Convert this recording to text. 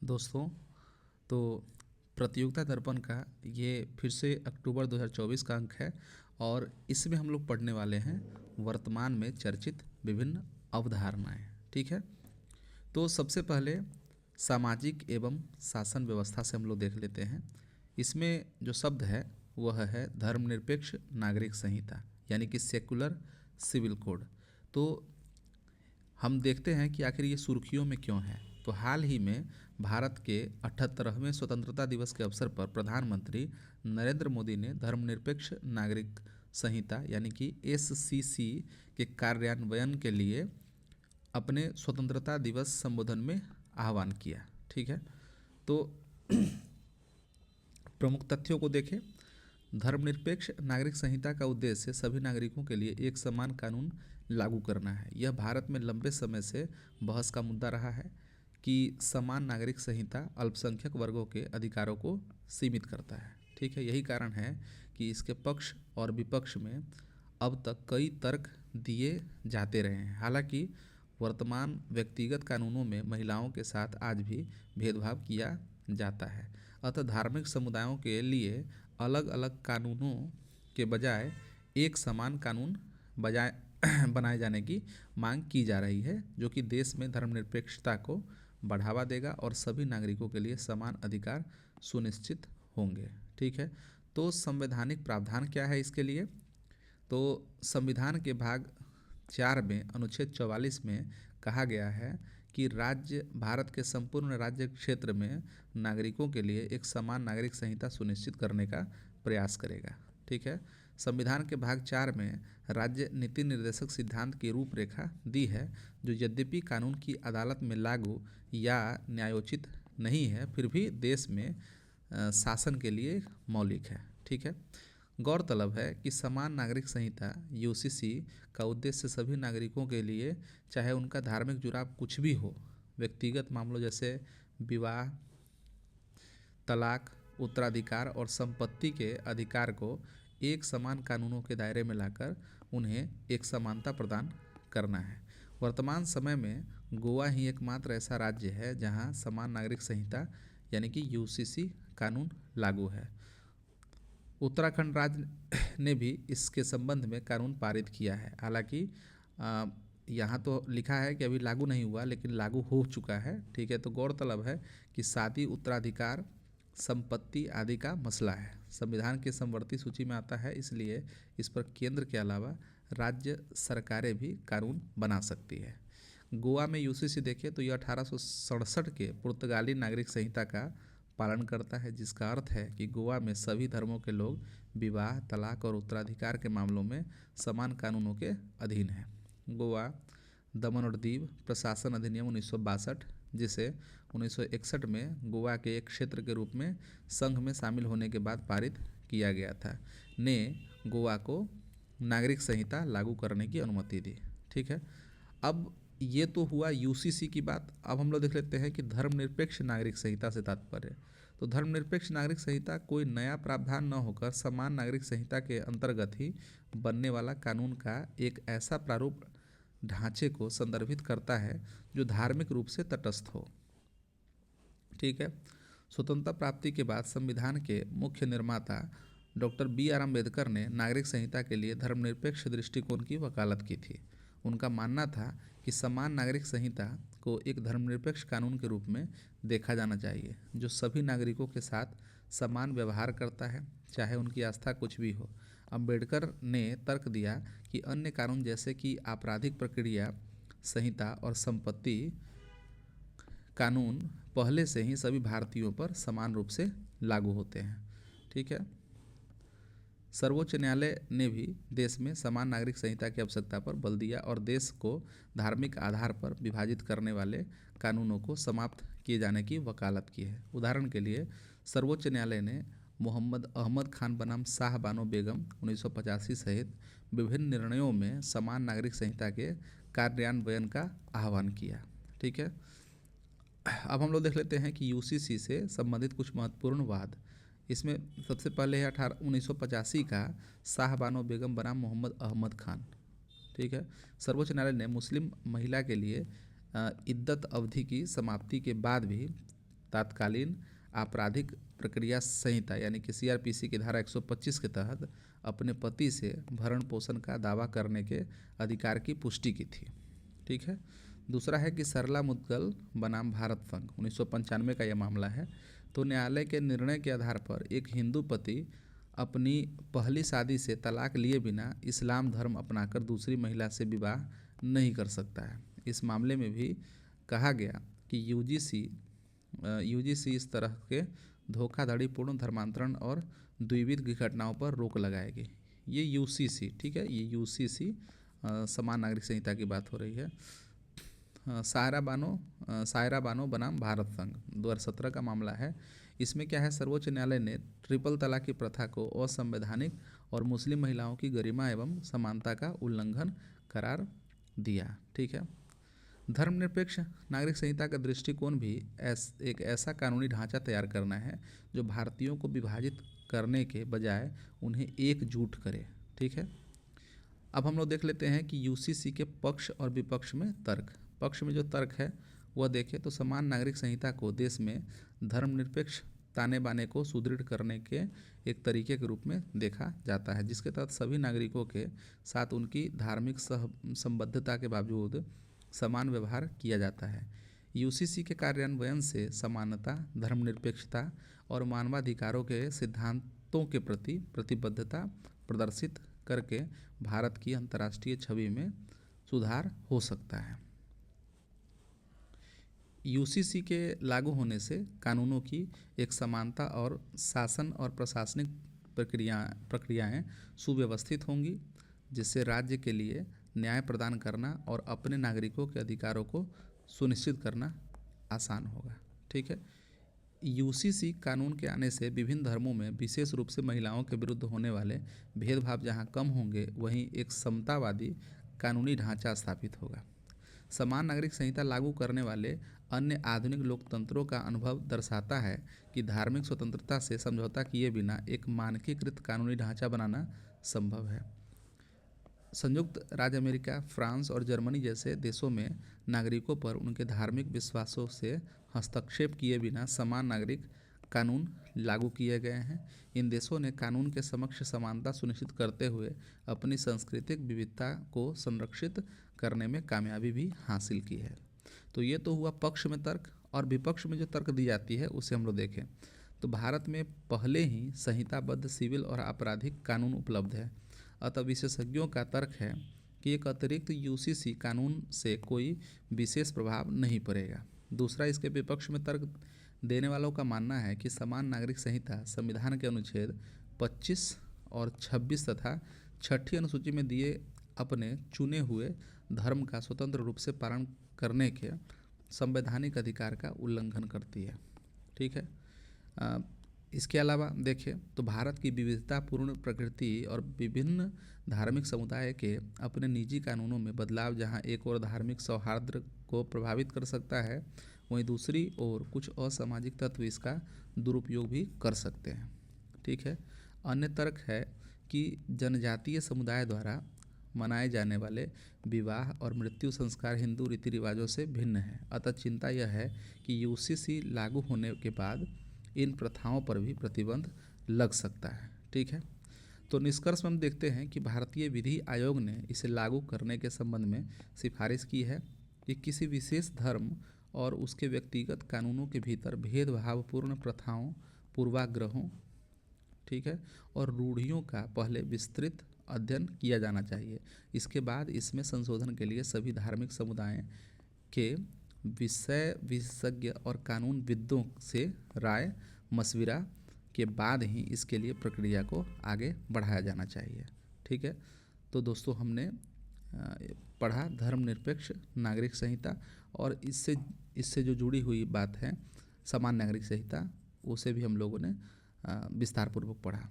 दोस्तों, तो प्रतियोगिता दर्पण का ये फिर से अक्टूबर 2024 का अंक है और इसमें हम लोग पढ़ने वाले हैं वर्तमान में चर्चित विभिन्न अवधारणाएं। ठीक है, तो सबसे पहले सामाजिक एवं शासन व्यवस्था से हम लोग देख लेते हैं। इसमें जो शब्द है वह है धर्मनिरपेक्ष नागरिक संहिता, यानी कि सेकुलर सिविल कोड। तो हम देखते हैं कि आखिर ये सुर्खियों में क्यों है। तो हाल ही में भारत के 78वें स्वतंत्रता दिवस के अवसर पर प्रधानमंत्री नरेंद्र मोदी ने धर्मनिरपेक्ष नागरिक संहिता यानी कि एससीसी के कार्यान्वयन के लिए अपने स्वतंत्रता दिवस संबोधन में आह्वान किया। ठीक है, तो प्रमुख तथ्यों को देखें। धर्मनिरपेक्ष नागरिक संहिता का उद्देश्य सभी नागरिकों के लिए एक समान कानून लागू करना है। यह भारत में लंबे समय से बहस का मुद्दा रहा है कि समान नागरिक संहिता अल्पसंख्यक वर्गों के अधिकारों को सीमित करता है। ठीक है, यही कारण है कि इसके पक्ष और विपक्ष में अब तक कई तर्क दिए जाते रहे हैं। हालांकि वर्तमान व्यक्तिगत कानूनों में महिलाओं के साथ आज भी भेदभाव किया जाता है। अतः धार्मिक समुदायों के लिए अलग अलग कानूनों के बजाय एक समान कानून बजाय बनाए जाने की मांग की जा रही है, जो कि देश में धर्मनिरपेक्षता को बढ़ावा देगा और सभी नागरिकों के लिए समान अधिकार सुनिश्चित होंगे। ठीक है, तो संवैधानिक प्रावधान क्या है इसके लिए। तो संविधान के भाग 4 में अनुच्छेद 44 में कहा गया है कि राज्य भारत के संपूर्ण राज्य क्षेत्र में नागरिकों के लिए एक समान नागरिक संहिता सुनिश्चित करने का प्रयास करेगा। ठीक है, संविधान के भाग 4 में राज्य नीति निर्देशक सिद्धांत की रूपरेखा दी है, जो यद्यपि कानून की अदालत में लागू या न्यायोचित नहीं है, फिर भी देश में शासन के लिए मौलिक है। ठीक है, गौरतलब है कि समान नागरिक संहिता यूसीसी का उद्देश्य सभी नागरिकों के लिए, चाहे उनका धार्मिक जुड़ाव कुछ भी हो, व्यक्तिगत मामलों जैसे विवाह, तलाक, उत्तराधिकार और संपत्ति के अधिकार को एक समान कानूनों के दायरे में लाकर उन्हें एक समानता प्रदान करना है। वर्तमान समय में गोवा ही एकमात्र ऐसा राज्य है जहां समान नागरिक संहिता यानी कि यूसीसी कानून लागू है। उत्तराखंड राज्य ने भी इसके संबंध में कानून पारित किया है। हालांकि यहाँ तो लिखा है कि अभी लागू नहीं हुआ, लेकिन लागू हो चुका है। ठीक है, तो गौरतलब है कि शादी, उत्तराधिकार, संपत्ति आदि का मसला है, संविधान की समवर्ती सूची में आता है, इसलिए इस पर केंद्र के अलावा राज्य सरकारें भी कानून बना सकती है। गोवा में यूसीसी देखें तो यह 1867 के पुर्तगाली नागरिक संहिता का पालन करता है, जिसका अर्थ है कि गोवा में सभी धर्मों के लोग विवाह, तलाक और उत्तराधिकार के मामलों में समान कानूनों के अधीन हैं। गोवा दमन और दीव प्रशासन अधिनियम 1962, जिसे 1961 में गोवा के एक क्षेत्र के रूप में संघ में शामिल होने के बाद पारित किया गया था, ने गोवा को नागरिक संहिता लागू करने की अनुमति दी। ठीक है, अब ये तो हुआ यूसीसी की बात। अब हम लोग देख लेते हैं कि धर्मनिरपेक्ष नागरिक संहिता से तात्पर्य। तो धर्मनिरपेक्ष नागरिक संहिता कोई नया प्रावधान न होकर समान नागरिक संहिता के अंतर्गत ही बनने वाला कानून का एक ऐसा प्रारूप ढांचे को संदर्भित करता है जो धार्मिक रूप से तटस्थ हो। ठीक है, स्वतंत्रता प्राप्ति के बाद संविधान के मुख्य निर्माता डॉक्टर BR अम्बेडकर ने नागरिक संहिता के लिए धर्मनिरपेक्ष दृष्टिकोण की वकालत की थी। उनका मानना था कि समान नागरिक संहिता को एक धर्मनिरपेक्ष कानून के रूप में देखा जाना चाहिए, जो सभी नागरिकों के साथ समान व्यवहार करता है, चाहे उनकी आस्था कुछ भी हो। अम्बेडकर ने तर्क दिया कि अन्य कानून जैसे कि आपराधिक प्रक्रिया संहिता और संपत्ति कानून पहले से ही सभी भारतीयों पर समान रूप से लागू होते हैं। ठीक है, सर्वोच्च न्यायालय ने भी देश में समान नागरिक संहिता की आवश्यकता पर बल दिया और देश को धार्मिक आधार पर विभाजित करने वाले कानूनों को समाप्त किए जाने की वकालत की है। उदाहरण के लिए सर्वोच्च न्यायालय ने मोहम्मद अहमद खान बनाम शाह बानो बेगम 1985 सहित विभिन्न निर्णयों में समान नागरिक संहिता के कार्यान्वयन का आह्वान किया। ठीक है, अब हम लोग देख लेते हैं कि यूसीसी से संबंधित कुछ महत्वपूर्ण वाद। इसमें सबसे पहले है 1985 का शाह बानो बेगम बनाम मोहम्मद अहमद खान। ठीक है, सर्वोच्च न्यायालय ने मुस्लिम महिला के लिए इद्दत अवधि की समाप्ति के बाद भी तात्कालीन आपराधिक प्रक्रिया संहिता यानी कि सीआरपीसी की धारा 125 के तहत अपने पति से भरण पोषण का दावा करने के अधिकार की पुष्टि की थी। ठीक है। दूसरा है कि सरला मुद्गल बनाम भारत संघ 1995 का यह मामला है। तो न्यायालय के निर्णय के आधार पर एक हिंदू पति अपनी पहली शादी से तलाक लिए बिना इस्लाम धर्म अपनाकर दूसरी महिला से विवाह नहीं कर सकता है। इस मामले में भी कहा गया कि यूजीसी इस तरह के धोखाधड़ीपूर्ण धर्मांतरण और द्विविध की घटनाओं पर रोक लगाएगी। ये यूसीसी, ठीक है, ये यूसीसी समान नागरिक संहिता की बात हो रही है। सायरा बानो बनाम भारत संघ 2017 का मामला है। इसमें क्या है, सर्वोच्च न्यायालय ने ट्रिपल तलाक की प्रथा को असंवैधानिक और मुस्लिम महिलाओं की गरिमा एवं समानता का उल्लंघन करार दिया। ठीक है। धर्मनिरपेक्ष नागरिक संहिता का दृष्टिकोण भी एक ऐसा कानूनी ढांचा तैयार करना है जो भारतीयों को विभाजित करने के बजाय उन्हें एकजुट करे। ठीक है। अब हम लोग देख लेते हैं कि यूसीसी के पक्ष और विपक्ष में तर्क। पक्ष में जो तर्क है वह देखें तो समान नागरिक संहिता को देश में धर्मनिरपेक्ष ताने बाने को सुदृढ़ करने के एक तरीके के रूप में देखा जाता है, जिसके तहत सभी नागरिकों के साथ उनकी धार्मिक संबद्धता के बावजूद समान व्यवहार किया जाता है। यूसीसी के कार्यान्वयन से समानता, धर्मनिरपेक्षता और मानवाधिकारों के सिद्धांतों के प्रति प्रतिबद्धता प्रदर्शित करके भारत की अंतर्राष्ट्रीय छवि में सुधार हो सकता है। यूसीसी के लागू होने से कानूनों की एक समानता और शासन और प्रशासनिक प्रक्रियाएं सुव्यवस्थित होंगी, जिससे राज्य के लिए न्याय प्रदान करना और अपने नागरिकों के अधिकारों को सुनिश्चित करना आसान होगा। ठीक है। यूसीसी कानून के आने से विभिन्न धर्मों में विशेष रूप से महिलाओं के विरुद्ध होने वाले भेदभाव जहां कम होंगे, वहीं एक समतावादी कानूनी ढांचा स्थापित होगा। समान नागरिक संहिता लागू करने वाले अन्य आधुनिक लोकतंत्रों का अनुभव दर्शाता है कि धार्मिक स्वतंत्रता से समझौता किए बिना एक मानकीकृत कानूनी ढांचा बनाना संभव है। संयुक्त राज्य अमेरिका, फ्रांस और जर्मनी जैसे देशों में नागरिकों पर उनके धार्मिक विश्वासों से हस्तक्षेप किए बिना समान नागरिक कानून लागू किए गए हैं। इन देशों ने कानून के समक्ष समानता सुनिश्चित करते हुए अपनी सांस्कृतिक विविधता को संरक्षित करने में कामयाबी भी हासिल की है। तो ये तो हुआ पक्ष में तर्क, और विपक्ष में जो तर्क दी जाती है उसे हम लोग देखें तो भारत में पहले ही संहिताबद्ध सिविल और आपराधिक कानून उपलब्ध है। अतः विशेषज्ञों का तर्क है कि एक अतिरिक्त यूसीसी कानून से कोई विशेष प्रभाव नहीं पड़ेगा। दूसरा, इसके विपक्ष में तर्क देने वालों का मानना है कि समान नागरिक संहिता संविधान के अनुच्छेद 25 और 26 तथा 6ठी अनुसूची में दिए अपने चुने हुए धर्म का स्वतंत्र रूप से पालन करने के संवैधानिक अधिकार का उल्लंघन करती है। ठीक है। इसके अलावा देखें तो भारत की विविधतापूर्ण प्रकृति और विभिन्न धार्मिक समुदाय के अपने निजी कानूनों में बदलाव जहां एक और धार्मिक सौहार्द को प्रभावित कर सकता है, वहीं दूसरी ओर कुछ असामाजिक तत्व इसका दुरुपयोग भी कर सकते हैं। ठीक है। अन्य तर्क है कि जनजातीय समुदाय द्वारा मनाए जाने वाले विवाह और मृत्यु संस्कार हिंदू रीति रिवाजों से भिन्न है। अतः चिंता यह है कि यूसीसी लागू होने के बाद इन प्रथाओं पर भी प्रतिबंध लग सकता है। ठीक है। तो निष्कर्ष में हम देखते हैं कि भारतीय विधि आयोग ने इसे लागू करने के संबंध में सिफारिश की है कि किसी विशेष धर्म और उसके व्यक्तिगत कानूनों के भीतर भेदभावपूर्ण प्रथाओं, पूर्वाग्रहों, ठीक है, और रूढ़ियों का पहले विस्तृत अध्ययन किया जाना चाहिए। इसके बाद इसमें संशोधन के लिए सभी धार्मिक समुदायों के विषय विशेषज्ञ और कानूनविदों से राय मशविरा के बाद ही इसके लिए प्रक्रिया को आगे बढ़ाया जाना चाहिए। ठीक है। तो दोस्तों, हमने पढ़ा धर्मनिरपेक्ष नागरिक संहिता, और इससे जो जुड़ी हुई बात है समान नागरिक संहिता, उसे भी हम लोगों ने विस्तारपूर्वक पढ़ा।